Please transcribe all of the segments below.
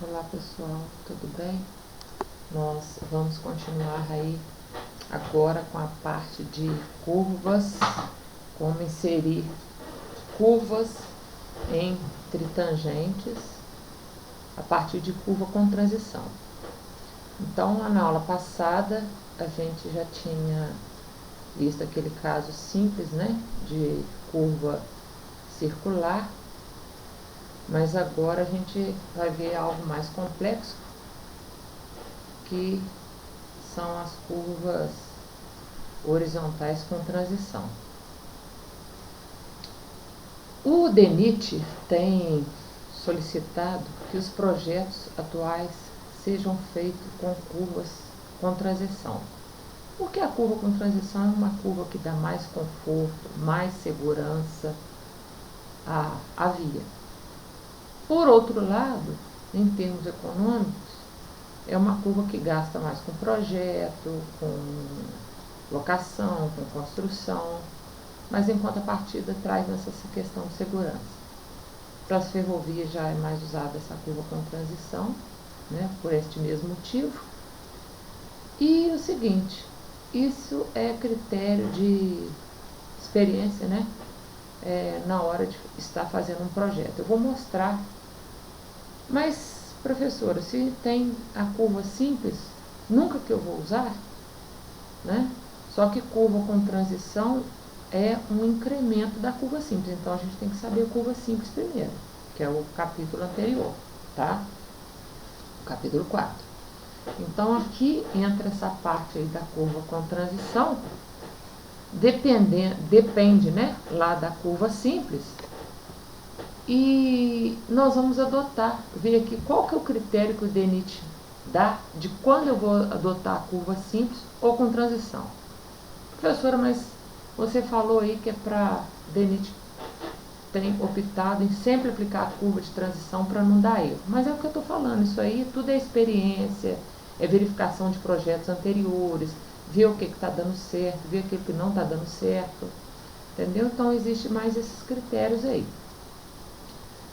Olá pessoal, tudo bem? Nós vamos continuar aí agora com a parte de curvas, como inserir curvas entre tangentes a partir de curva com transição. Então, lá na aula passada, a gente já tinha visto aquele caso simples, né, de curva circular, mas agora a gente vai ver algo mais complexo, que são as curvas horizontais com transição. O DENIT tem solicitado que os projetos atuais sejam feitos com curvas com transição. Porque a curva com transição é uma curva que dá mais conforto, mais segurança à via. Por outro lado, em termos econômicos, é uma curva que gasta mais com projeto, com locação, com construção, mas em contrapartida traz essa questão de segurança. Para as ferrovias já é mais usada essa curva com transição, né, por este mesmo motivo. E o seguinte, isso é critério de experiência, né, na hora de estar fazendo um projeto. Eu vou mostrar, mas professora, se tem a curva simples, nunca que eu vou usar, né? Só que curva com transição é um incremento da curva simples, então a gente tem que saber a curva simples primeiro, que é o capítulo anterior, tá? O capítulo 4. Então aqui entra essa parte aí da curva com transição, depende, né, lá da curva simples, e nós vamos adotar, ver aqui qual que é o critério que o DENIT dá de quando eu vou adotar a curva simples ou com transição. Professora, mas você falou aí que é para DENIT tem optado em sempre aplicar a curva de transição para não dar erro. Mas é o que eu estou falando, isso aí tudo é experiência, é verificação de projetos anteriores, ver o que está dando certo, ver aquilo que não está dando certo, entendeu? Então existe mais esses critérios aí.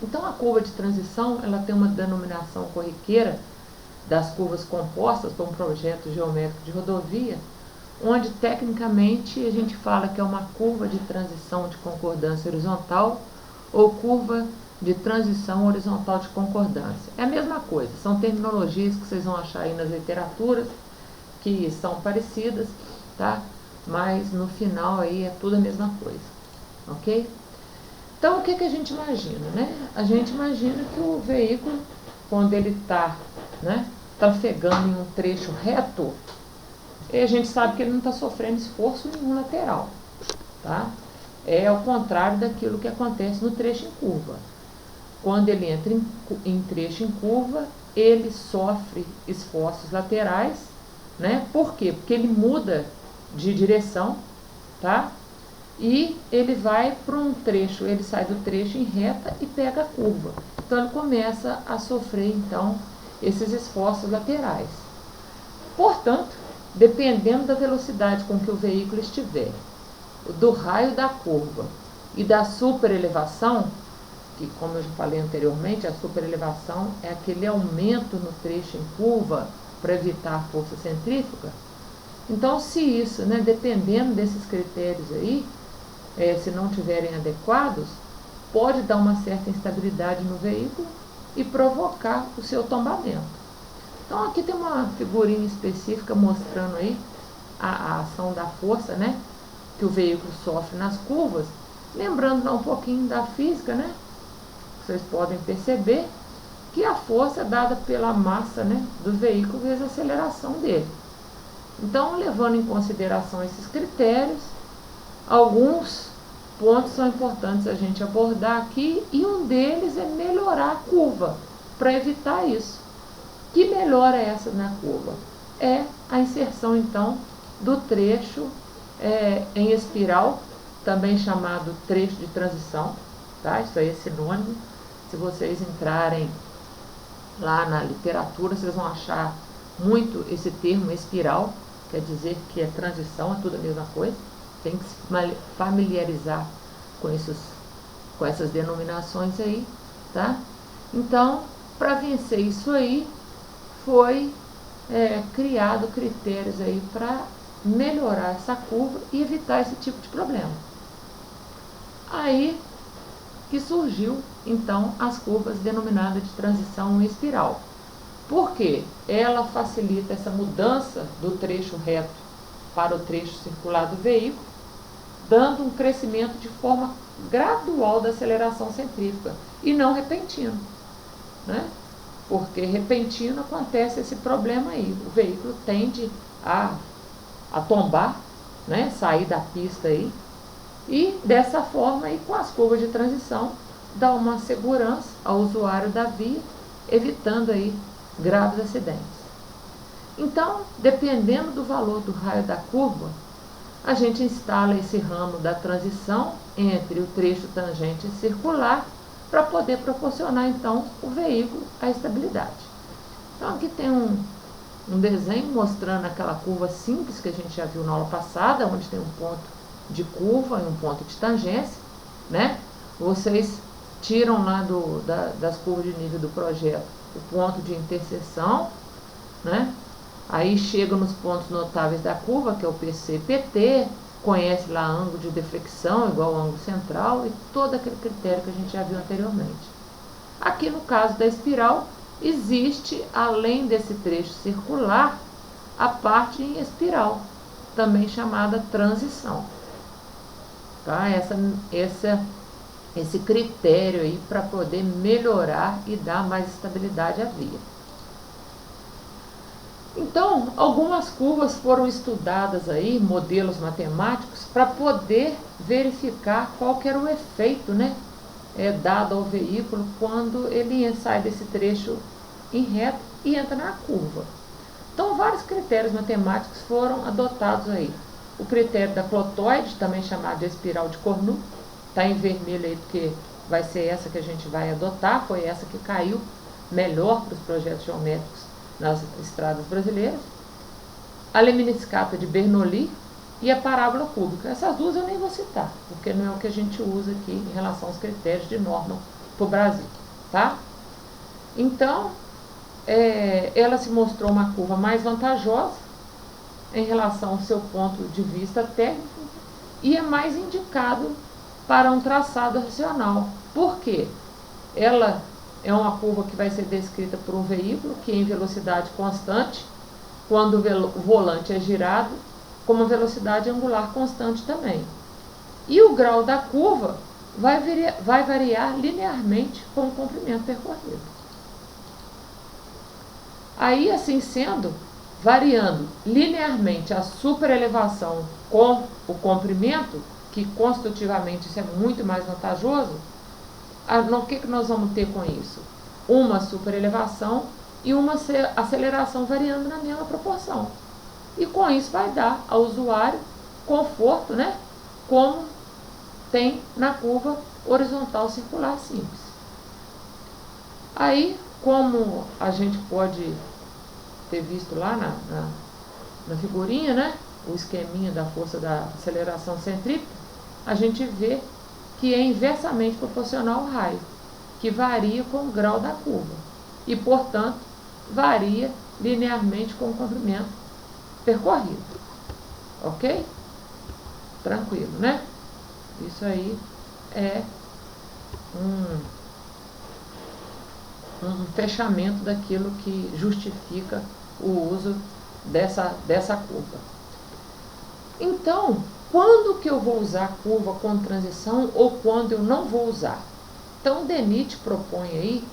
Então a curva de transição, ela tem uma denominação corriqueira das curvas compostas para um projeto geométrico de rodovia, onde tecnicamente a gente fala que é uma curva de transição de concordância horizontal ou curva de transição horizontal de concordância. É a mesma coisa, são terminologias que vocês vão achar aí nas literaturas, que são parecidas, tá? Mas no final aí é tudo a mesma coisa, ok? Então, o que a gente imagina, né? A gente imagina que o veículo, quando ele está, né, trafegando em um trecho reto, a gente sabe que ele não está sofrendo esforço nenhum lateral, tá? É ao contrário daquilo que acontece no trecho em curva. Quando ele entra em trecho em curva, ele sofre esforços laterais, né? Por quê? Porque ele muda de direção, tá? E ele vai para um trecho, ele sai do trecho em reta e pega a curva. Então ele começa a sofrer então esses esforços laterais. Portanto, dependendo da velocidade com que o veículo estiver, do raio da curva e da superelevação, que como eu já falei anteriormente, a superelevação é aquele aumento no trecho em curva para evitar a força centrífuga. Então, se isso, né, dependendo desses critérios aí, se não estiverem adequados, pode dar uma certa instabilidade no veículo e provocar o seu tombamento. Então aqui tem uma figurinha específica mostrando aí a ação da força, né, que o veículo sofre nas curvas, lembrando lá um pouquinho da física, né, vocês podem perceber que a força é dada pela massa, né, do veículo vezes a aceleração dele. Então, levando em consideração esses critérios, alguns pontos são importantes a gente abordar aqui, e um deles é melhorar a curva, para evitar isso. Que melhora é essa na curva? É a inserção, então, do trecho em espiral, também chamado trecho de transição, tá? Isso aí é sinônimo. Se vocês entrarem lá na literatura, vocês vão achar muito esse termo espiral, quer dizer que é transição, é tudo a mesma coisa. Tem que se familiarizar com essas denominações aí, tá? Então, para vencer isso aí, foi criado critérios aí para melhorar essa curva e evitar esse tipo de problema. Aí que surgiu, então, as curvas denominadas de transição em espiral. Por quê? Ela facilita essa mudança do trecho reto para o trecho circular do veículo, dando um crescimento de forma gradual da aceleração centrífuga e não repentino, né? Porque repentino acontece esse problema aí, o veículo tende a tombar, né? Sair da pista aí, e dessa forma aí, com as curvas de transição, dá uma segurança ao usuário da via, evitando aí graves acidentes. Então, dependendo do valor do raio da curva, a gente instala esse ramo da transição entre o trecho tangente e circular para poder proporcionar, então, o veículo a estabilidade. Então, aqui tem um desenho mostrando aquela curva simples que a gente já viu na aula passada, onde tem um ponto de curva e um ponto de tangência, né? Vocês tiram lá das curvas de nível do projeto o ponto de interseção, né? Aí chega nos pontos notáveis da curva, que é o PC e PT, conhece lá ângulo de deflexão, igual ao ângulo central, e todo aquele critério que a gente já viu anteriormente. Aqui no caso da espiral, existe, além desse trecho circular, a parte em espiral, também chamada transição. Tá? Esse critério aí para poder melhorar e dar mais estabilidade à via. Então, algumas curvas foram estudadas aí, modelos matemáticos, para poder verificar qual que era o efeito, né, dado ao veículo quando ele sai desse trecho em reto e entra na curva. Então, vários critérios matemáticos foram adotados aí. O critério da clotoide, também chamado de espiral de Cournot, está em vermelho aí porque vai ser essa que a gente vai adotar, foi essa que caiu melhor para os projetos geométricos nas estradas brasileiras. A lemniscata de Bernoulli e a parábola cúbica. Essas duas eu nem vou citar, porque não é o que a gente usa aqui em relação aos critérios de norma para o Brasil, tá? Então, ela se mostrou uma curva mais vantajosa em relação ao seu ponto de vista técnico e é mais indicado para um traçado racional. Por quê? Ela é uma curva que vai ser descrita por um veículo que em velocidade constante, quando o volante é girado, com uma velocidade angular constante também. E o grau da curva vai variar linearmente com o comprimento percorrido. Aí, assim sendo, variando linearmente a superelevação com o comprimento, que constitutivamente isso é muito mais vantajoso, o que nós vamos ter com isso? Uma superelevação e uma aceleração variando na mesma proporção. E com isso vai dar ao usuário conforto, né? Como tem na curva horizontal circular simples. Aí, como a gente pode ter visto lá na figurinha, né? O esqueminha da força da aceleração centrípeta, a gente vê que é inversamente proporcional ao raio, que varia com o grau da curva e, portanto, varia linearmente com o comprimento percorrido. Ok? Tranquilo, né? Isso aí é um fechamento daquilo que justifica o uso dessa curva. Então, quando que eu vou usar a curva com transição ou quando eu não vou usar? Então, o DENIT propõe aí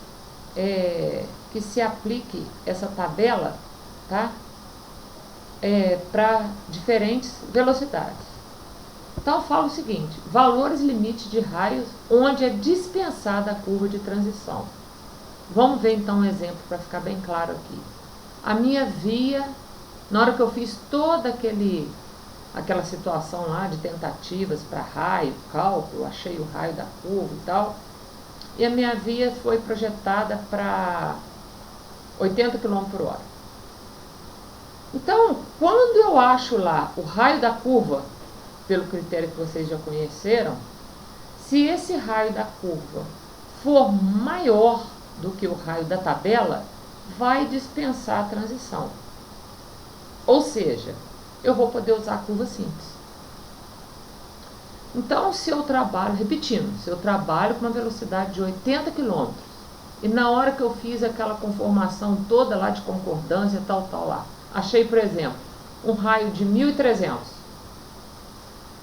que se aplique essa tabela, tá? Para diferentes velocidades. Então, eu falo o seguinte: valores limite de raios onde é dispensada a curva de transição. Vamos ver então um exemplo para ficar bem claro aqui. A minha via, na hora que eu fiz toda aquela situação lá de tentativas para raio, cálculo, achei o raio da curva e tal, e a minha via foi projetada para 80 km por hora. Então, quando eu acho lá o raio da curva, pelo critério que vocês já conheceram, se esse raio da curva for maior do que o raio da tabela, vai dispensar a transição. Ou seja, eu vou poder usar a curva simples. Então, se eu trabalho, repetindo, se eu trabalho com uma velocidade de 80 km, e na hora que eu fiz aquela conformação toda lá de concordância, tal lá, achei, por exemplo, um raio de 1.300,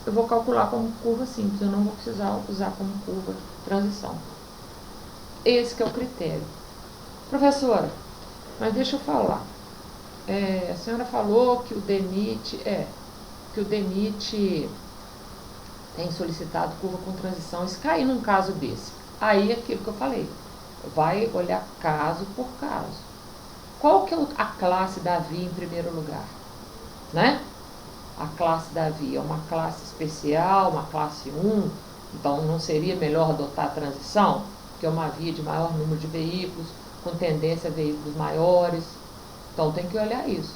eu vou calcular como curva simples, eu não vou precisar usar como curva transição. Esse que é o critério. Professora, mas deixa eu falar. A senhora falou que o DENIT tem solicitado curva com transição. Se cair num caso desse, aí é aquilo que eu falei, vai olhar caso por caso. Qual que é a classe da via em primeiro lugar? Né? A classe da via é uma classe especial, uma classe 1, então não seria melhor adotar a transição? Porque é uma via de maior número de veículos, com tendência a veículos maiores. Então tem que olhar isso.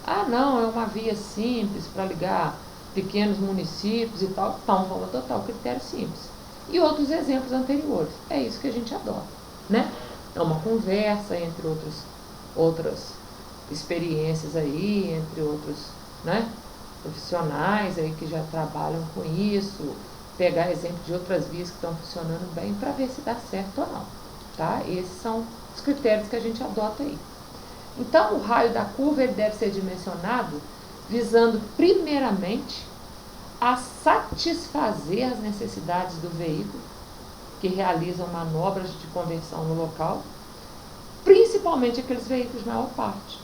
Ah, não, é uma via simples para ligar pequenos municípios e tal. Então vamos adotar o critério simples. E outros exemplos anteriores. É isso que a gente adota, né? É uma conversa entre outras experiências aí, entre outros, né, profissionais aí que já trabalham com isso, pegar exemplo de outras vias que estão funcionando bem para ver se dá certo ou não, tá? Esses são os critérios que a gente adota aí. Então, o raio da curva ele deve ser dimensionado visando primeiramente a satisfazer as necessidades do veículo que realizam manobras de conversão no local, principalmente aqueles veículos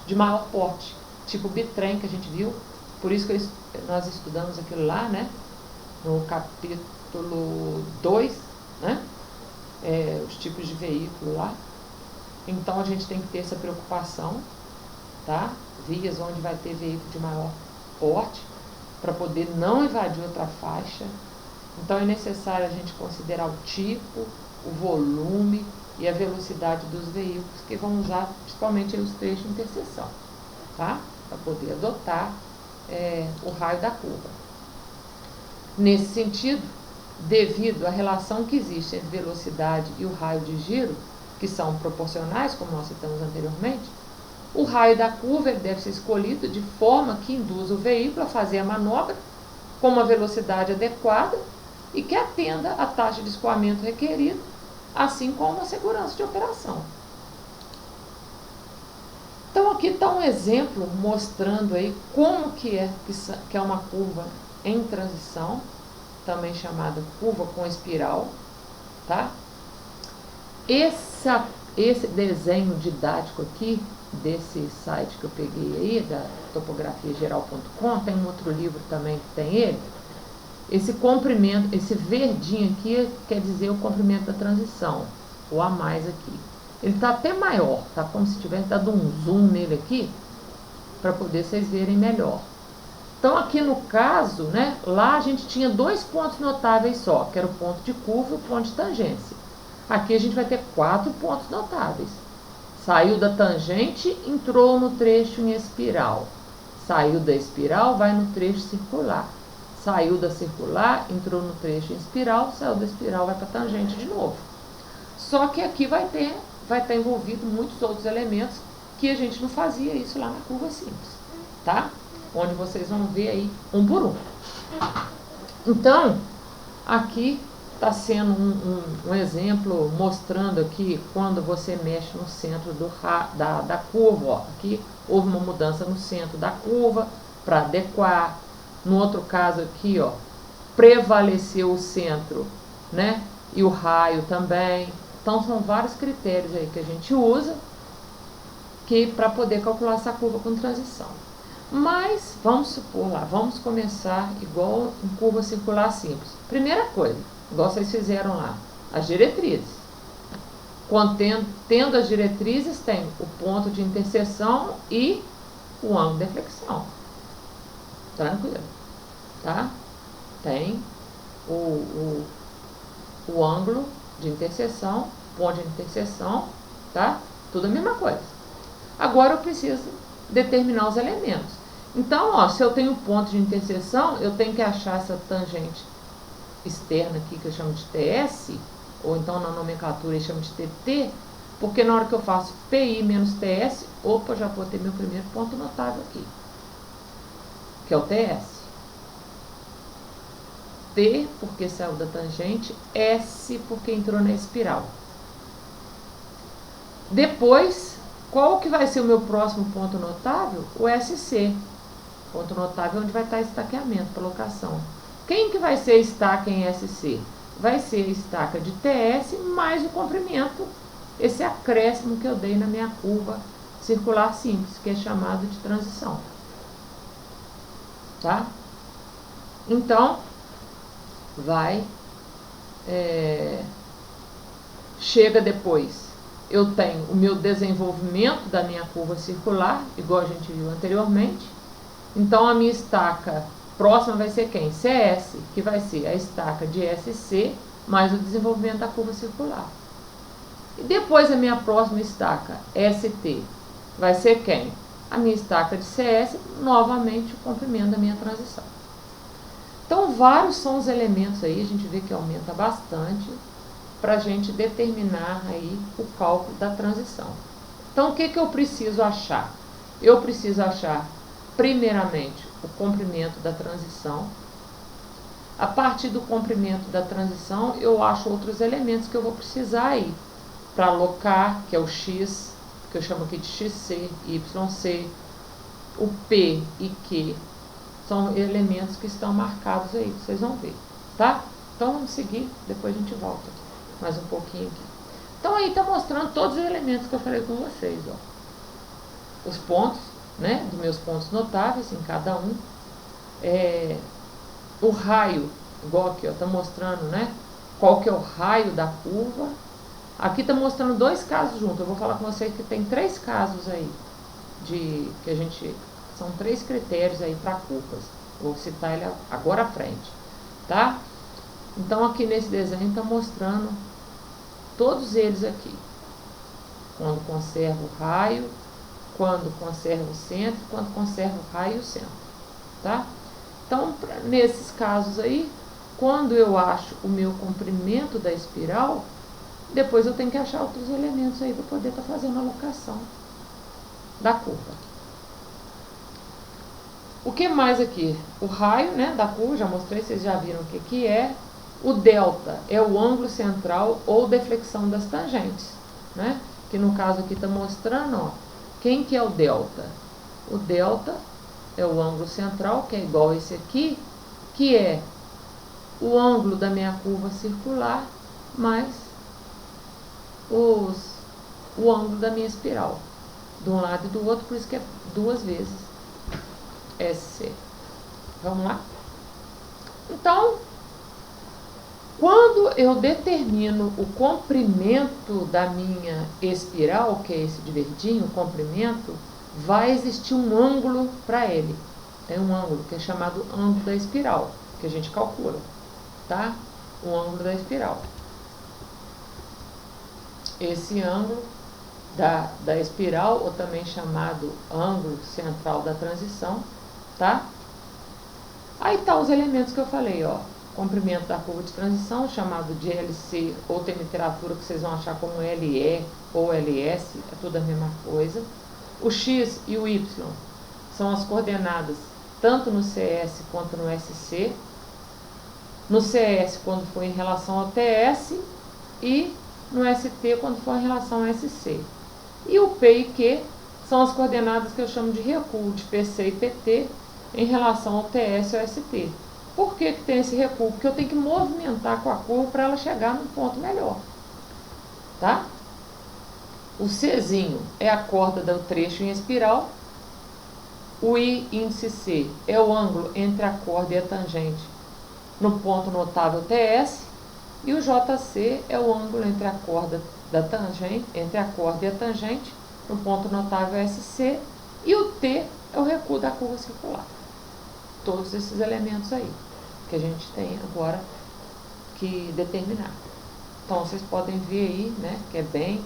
de maior porte, tipo o bitrem que a gente viu. Por isso que nós estudamos aquilo lá, né, no capítulo 2, né, os tipos de veículo lá. Então a gente tem que ter essa preocupação, tá? Vias onde vai ter veículo de maior porte, para poder não invadir outra faixa. Então é necessário a gente considerar o tipo, o volume e a velocidade dos veículos que vão usar principalmente os trechos de interseção, tá? Para poder adotar o raio da curva. Nesse sentido, devido à relação que existe entre velocidade e o raio de giro, que são proporcionais, como nós citamos anteriormente, o raio da curva deve ser escolhido de forma que induza o veículo a fazer a manobra com uma velocidade adequada e que atenda à taxa de escoamento requerida, assim como a segurança de operação. Então aqui está um exemplo mostrando aí como que é uma curva em transição, também chamada curva com espiral, tá? Esse desenho didático aqui, desse site que eu peguei aí, da topografiageral.com, tem um outro livro também que tem ele. Esse comprimento, esse verdinho aqui quer dizer o comprimento da transição, ou a mais aqui. Ele está até maior, tá como se tivesse dado um zoom nele aqui, para poder vocês verem melhor. Então aqui no caso, né, lá a gente tinha dois pontos notáveis só, que era o ponto de curva e o ponto de tangência. Aqui a gente vai ter 4 pontos notáveis. Saiu da tangente, entrou no trecho em espiral. Saiu da espiral, vai no trecho circular. Saiu da circular, entrou no trecho em espiral, saiu da espiral, vai para a tangente de novo. Só que aqui vai estar envolvido muitos outros elementos que a gente não fazia isso lá na curva simples, tá? Onde vocês vão ver aí um por um. Então, aqui está sendo um exemplo mostrando aqui quando você mexe no centro da curva. Ó. Aqui houve uma mudança no centro da curva para adequar. No outro caso aqui, ó, prevaleceu o centro, né? E o raio também. Então são vários critérios aí que a gente usa para poder calcular essa curva com transição. Mas vamos supor lá, vamos começar igual em curva circular simples. Primeira coisa, igual vocês fizeram lá, as diretrizes. Tendo as diretrizes, tem o ponto de interseção e o ângulo de flexão. Tranquilo, tá? Tem o ângulo de interseção, ponto de interseção, tá? Tudo a mesma coisa. Agora eu preciso determinar os elementos. Então, ó, se eu tenho ponto de interseção, eu tenho que achar essa tangente externa aqui, que eu chamo de TS, ou então na nomenclatura eu chamo de TT, Porque na hora que eu faço PI menos TS, opa, já vou ter meu primeiro ponto notável aqui, que é o TS. T, porque saiu da tangente, S, porque entrou na espiral. Depois, qual que vai ser o meu próximo ponto notável? O SC. Ponto notável onde vai estar estaqueamento para locação. Quem que vai ser a estaca em SC? Vai ser a estaca de TS mais o comprimento, esse acréscimo que eu dei na minha curva circular simples, que é chamado de transição. Tá? Então, chega depois, eu tenho o meu desenvolvimento da minha curva circular, igual a gente viu anteriormente. Então, a minha estaca próxima vai ser quem? CS, que vai ser a estaca de SC mais o desenvolvimento da curva circular. E depois a minha próxima estaca, ST, vai ser quem? A minha estaca de CS, novamente o comprimento da minha transição. Então, vários são os elementos aí, a gente vê que aumenta bastante para a gente determinar aí o cálculo da transição. Então, o que eu preciso achar? Eu preciso achar, primeiramente, o comprimento da transição. A partir do comprimento da transição, eu acho outros elementos que eu vou precisar aí para alocar, que é o X, que eu chamo aqui de XC, YC, o P e Q. São elementos que estão marcados aí, vocês vão ver, tá? Então, vamos seguir, depois a gente volta mais um pouquinho aqui. Então, aí está mostrando todos os elementos que eu falei com vocês, ó. Os pontos, né, dos meus pontos notáveis em cada um. O raio, igual aqui, ó, está mostrando, né, qual que é o raio da curva. Aqui está mostrando dois casos juntos. Eu vou falar com vocês que tem 3 casos aí, são 3 critérios aí para curvas. Vou citar ele agora à frente, tá? Então, aqui nesse desenho está mostrando todos eles aqui. Quando conserva o raio, quando conserva o centro, quando conserva o raio e o centro, tá? Então, nesses casos aí, quando eu acho o meu comprimento da espiral, depois eu tenho que achar outros elementos aí para poder estar fazendo a alocação da curva. O que mais aqui? O raio, né, da curva, já mostrei, vocês já viram o que é. O delta é o ângulo central ou deflexão das tangentes, né? Que no caso aqui está mostrando, ó, quem que é o delta? O delta é o ângulo central, que é igual a esse aqui, que é o ângulo da minha curva circular mais o ângulo da minha espiral, de um lado e do outro, por isso que é 2 vezes SC. Vamos lá? Então, quando eu determino o comprimento da minha espiral, que é esse de verdinho, o comprimento, vai existir um ângulo para ele. Tem um ângulo que é chamado ângulo da espiral, que a gente calcula, tá? O ângulo da espiral. Esse ângulo da espiral, ou também chamado ângulo central da transição, tá? Aí tá os elementos que eu falei, ó. Comprimento da curva de transição, chamado de LC, ou tem literatura que vocês vão achar como LE ou LS, é tudo a mesma coisa. O X e o Y são as coordenadas tanto no CS quanto no SC. No CS, quando for em relação ao TS, e no ST, quando for em relação ao SC. E o P e Q são as coordenadas que eu chamo de recuo de PC e PT em relação ao TS e ao ST. Por que tem esse recuo? Porque eu tenho que movimentar com a curva para ela chegar num ponto melhor. Tá? O Czinho é a corda do trecho em espiral. O I índice C é o ângulo entre a corda e a tangente no ponto notável TS. E o JC é o ângulo entre a corda e a tangente no ponto notável SC. E o T é o recuo da curva circular. Todos esses elementos aí que a gente tem agora que determinar. Então, vocês podem ver aí, né, que é bem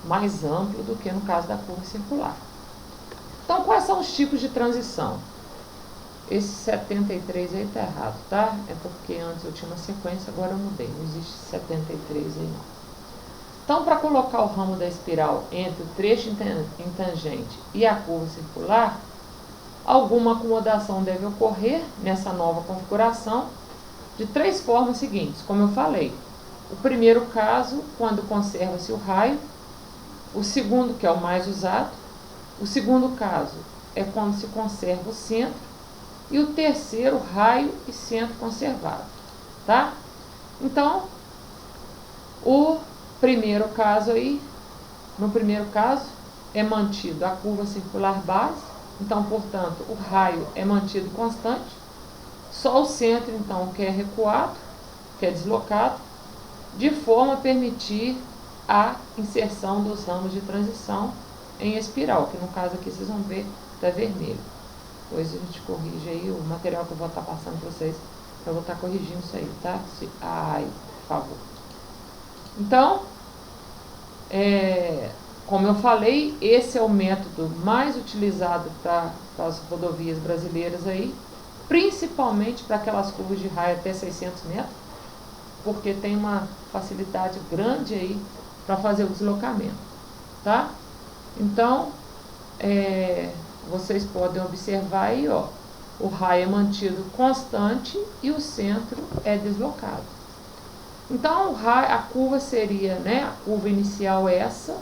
mais amplo do que no caso da curva circular. Então, quais são os tipos de transição? Esse 73 aí está errado, tá? É porque antes eu tinha uma sequência, agora eu mudei. Não existe 73 aí não. Então, para colocar o ramo da espiral entre o trecho em tangente e a curva circular, alguma acomodação deve ocorrer nessa nova configuração de 3 formas seguintes, como eu falei. O primeiro caso, quando conserva-se o raio. O segundo, que é o mais usado. O segundo caso é quando se conserva o centro. E o terceiro, raio e centro conservado. Tá? Então, o primeiro caso aí, no primeiro caso, é mantido a curva circular base. Então, portanto, o raio é mantido constante. Só o centro, então, que é recuado, que é deslocado, de forma a permitir a inserção dos ramos de transição em espiral, que no caso aqui vocês vão ver está vermelho. Depois a gente corrige aí o material que eu vou estar passando para vocês, eu vou estar corrigindo isso aí, tá? Ai, por favor. Então, como eu falei, esse é o método mais utilizado para as rodovias brasileiras aí, principalmente para aquelas curvas de raio até 600 metros, porque tem uma facilidade grande aí para fazer o deslocamento, tá? Então, vocês podem observar aí, ó, o raio é mantido constante e o centro é deslocado. Então, a curva seria, né, a curva inicial é essa,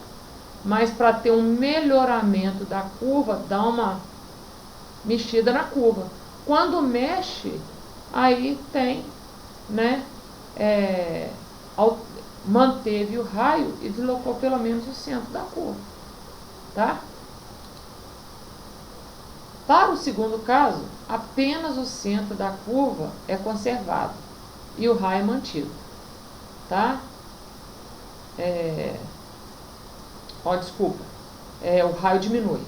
mas para ter um melhoramento da curva, dá uma mexida na curva. Quando mexe, aí tem, né, manteve o raio e deslocou pelo menos o centro da curva, tá? Para o segundo caso, apenas o centro da curva é conservado e o raio é mantido, tá? Desculpa, o raio diminui,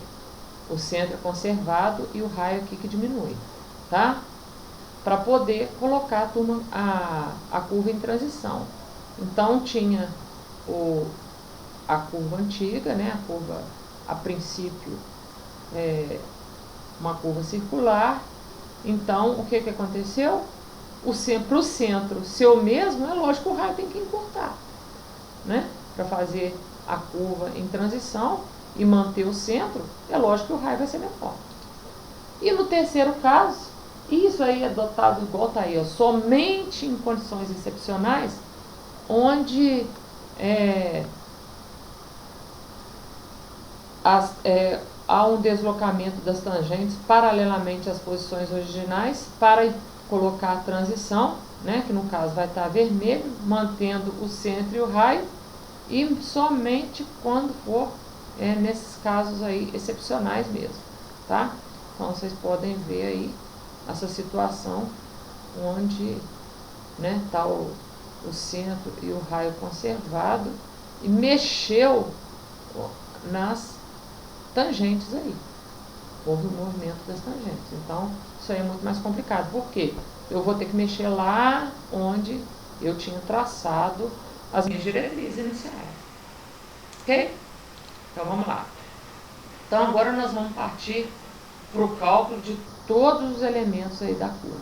o centro é conservado e o raio aqui que diminui, tá? Para poder colocar a curva em transição. Então, tinha a curva antiga, né? A curva, a princípio, uma curva circular. Então, o que aconteceu? Para o centro ser o mesmo, é lógico que o raio tem que encurtar, né? Para fazer a curva em transição e manter o centro, é lógico que o raio vai ser menor. E no terceiro caso, isso aí é dotado igual está aí, ó, somente em condições excepcionais, onde há um deslocamento das tangentes paralelamente às posições originais para colocar a transição, né, que no caso vai estar vermelho, mantendo o centro e o raio, e somente quando for nesses casos aí excepcionais mesmo, tá? Então vocês podem ver aí essa situação onde, né, tá o centro e o raio conservado e mexeu nas tangentes aí. Houve o movimento das tangentes. Então, isso aí é muito mais complicado. Por quê? Eu vou ter que mexer lá onde eu tinha traçado as minhas diretrizes iniciais. Ok? Então, vamos lá. Então, agora nós vamos partir para o cálculo de todos os elementos aí da curva.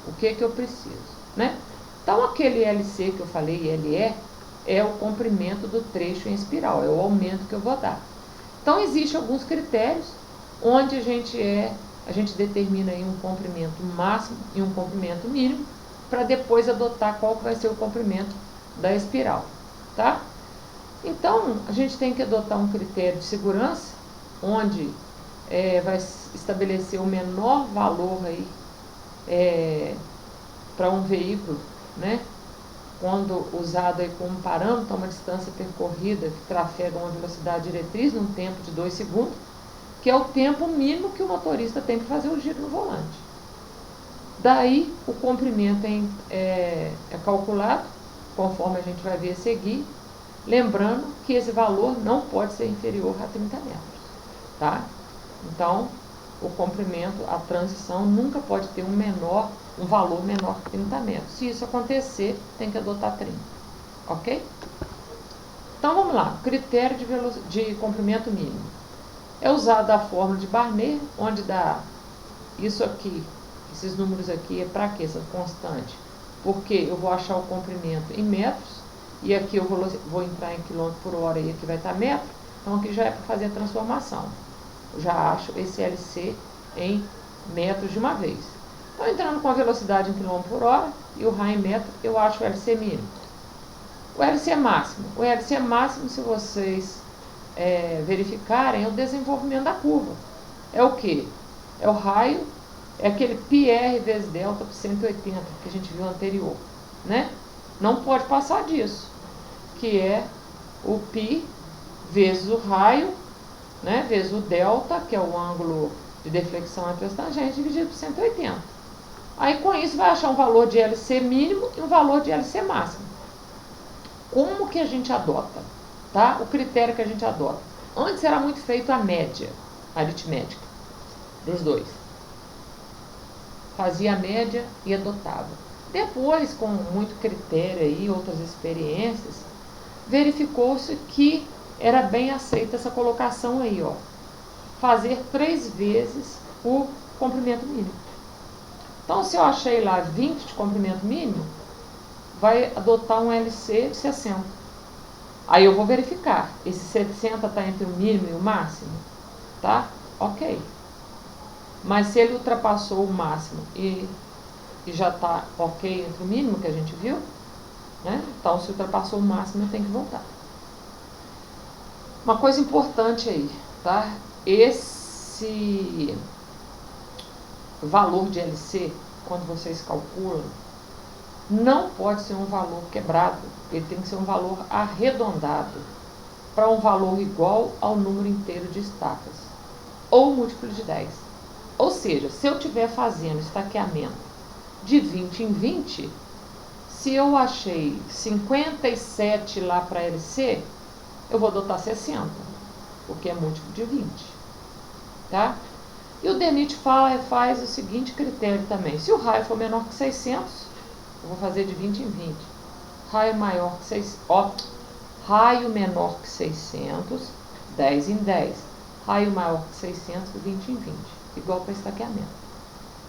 O que eu preciso, né? Então, aquele LC que eu falei, LE, é o comprimento do trecho em espiral, é o aumento que eu vou dar. Então, existem alguns critérios onde a gente determina aí um comprimento máximo e um comprimento mínimo, para depois adotar qual que vai ser o comprimento da espiral, tá? Então, a gente tem que adotar um critério de segurança, onde vai estabelecer o menor valor aí para um veículo, né? Quando usado aí como parâmetro, uma distância percorrida que trafega uma velocidade diretriz num tempo de 2 segundos, que é o tempo mínimo que o motorista tem para fazer o giro no volante. Daí, o comprimento é calculado, conforme a gente vai ver a seguir, lembrando que esse valor não pode ser inferior a 30 metros, tá? Então, o comprimento, a transição, nunca pode ter um valor menor que 30 metros. Se isso acontecer, tem que adotar 30, ok? Então, vamos lá. Critério de comprimento mínimo. É usada a fórmula de Barnett, onde dá isso aqui, esses números aqui, é para quê? Essa constante. Porque eu vou achar o comprimento em metros, e aqui eu vou entrar em quilômetro por hora e aqui vai estar metro, então aqui já é para fazer a transformação. Eu já acho esse LC em metros de uma vez. Então, entrando com a velocidade em quilômetro por hora e o raio em metro, eu acho o LC mínimo. O LC máximo. O LC máximo, se vocês verificarem, é o desenvolvimento da curva. É o que? É o raio, é aquele πr vezes delta por 180 que a gente viu anterior, né? Não pode passar disso, que é o π vezes o raio, né, vezes o delta, que é o ângulo de deflexão entre as tangentes, dividido por 180. Aí com isso vai achar um valor de LC mínimo e um valor de LC máximo. Como que a gente adota? Tá? O critério que a gente adota. Antes era muito feito a média aritmética dos dois. Fazia a média e adotava. Depois, com muito critério e outras experiências, verificou-se que era bem aceita essa colocação aí, ó. Fazer 3 vezes o comprimento mínimo. Então, se eu achei lá 20 de comprimento mínimo, vai adotar um LC de 60. Aí eu vou verificar. Esse 60 está entre o mínimo e o máximo? Tá? Ok. Mas se ele ultrapassou o máximo e já está ok entre o mínimo que a gente viu, né? Então, se ultrapassou o máximo, eu tenho que voltar. Uma coisa importante aí, tá? Esse valor de LC, quando vocês calculam, não pode ser um valor quebrado. Ele tem que ser um valor arredondado para um valor igual ao número inteiro de estacas, ou múltiplo de 10. Ou seja, se eu estiver fazendo estaqueamento de 20 em 20, se eu achei 57 lá para LC, eu vou adotar 60, porque é múltiplo de 20. Tá? E o DENIT faz o seguinte critério também. Se o raio for menor que 600, eu vou fazer de 20 em 20. Raio maior que 600, raio menor que 600, 10 em 10. Raio maior que 600, 20 em 20. Igual para estaqueamento.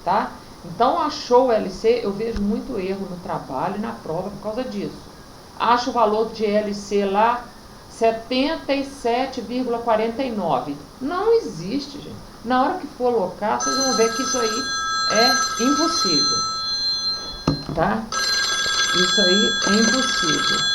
Tá? Então, achou o LC, eu vejo muito erro no trabalho e na prova por causa disso. Acho o valor de LC lá 77,49. Não existe, gente. Na hora que for alocar, vocês vão ver que isso aí é impossível. Tá? Isso aí é impossível.